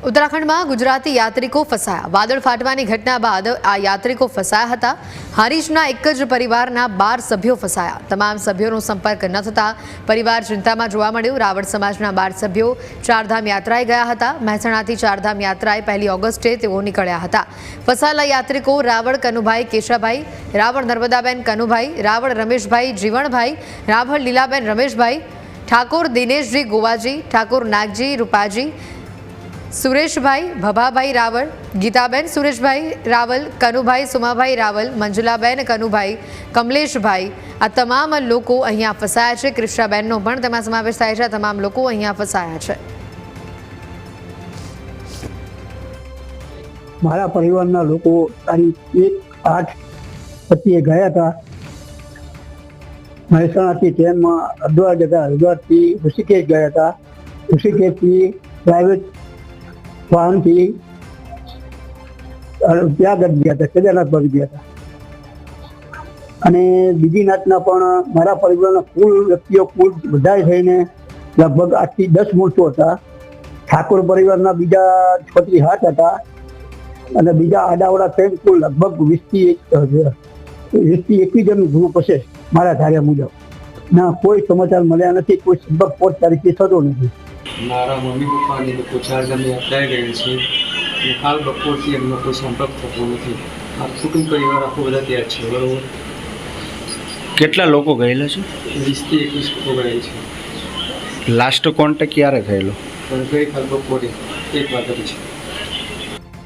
ઉત્તરાખંડમાં ગુજરાતી યાત્રિકો ફસાયા। વાદળ ફાટવાની ઘટના બાદ આ યાત્રિકો ફસાયા હતા। હારીજના એક જ પરિવારના 12 સભ્યો ફસાયા। તમામ સભ્યોનો સંપર્ક ન થતા પરિવાર ચિંતામાં જોવા મળ્યો। રાવળ સમાજના 12 સભ્યો ચારધામ યાત્રાએ ગયા હતા। મહેસાણાથી ચારધામ યાત્રાએ 1 ઓગસ્ટે તેઓ નીકળ્યા હતા। ફસાયેલા યાત્રિકો રાવળ કનુભાઈ કેશાભાઈ, રાવળ નર્મદાબેન કનુભાઈ, રાવળ રમેશભાઈ જીવણભાઈ, રાવળ લીલાબેન રમેશભાઈ, ઠાકોર દિનેશજી ગોવાજી, ઠાકોર નાગજી રૂપાજી, સુરેશભાઈ ભભાભાઈ રાવળ, ગીતાબેન સુરેશભાઈ રાવલ, કનુભાઈ સુમાભાઈ રાવલ, મંજુલાબેન કનુભાઈ, કમલેશભાઈ, આ તમામ લોકો અહીંયા ફસાયા છે। ક્રિષ્નાબેનનો પણ તેમાં સમાવેશ થાય છે। તમામ લોકો અહીંયા ફસાયા છે। મારા પરિવારના લોકો તારીખ 1/8 ગયા હતા। મહેસાણાથી ટ્રેનમાં હરિદ્વાર જતા, હરિદ્વારથી ઋષિકેશ ગયા હતા। ઋષિકેશથી પ્રાઇવેટ વાહનથી ત્યાગઢ ગયા હતા, કેદારનાથ બાજુ ગયા હતા। અને બીજી નાતના પણ મારા પરિવારના કુલ વ્યક્તિઓ કુલ બધા થઈને લગભગ 8 થી 10 માણસો હતા। ઠાકોર પરિવારના બીજા 6 થી 7 હતા અને બીજા આડાવડા થઈને કુલ લગભગ 20 થી 21 જણનું ગ્રુપ હશે મારા ધાર્યા મુજબ। ના કોઈ સમાચાર મળ્યા નથી, કોઈ સંપર્ક 4 તારીખે થતો નથી। મારા મમ્મી પપ્પાને લોકો ચારધામ યાત્રાએ ગયેલ છે અને હાલ બપોરથી એમનો કોઈ સંપર્ક થતો નથી। આ કુટુંબ પરિવાર આખો બધા ત્યાં છે, બરાબર। કેટલા લોકો ગયેલા છે? 20 થી 21 લોકો ગયેલ છે। લાસ્ટ કોન્ટેક્ટ ક્યારે થયેલો? પણ ગઈકાલ બપોરે 1 વાગ્યા પછી।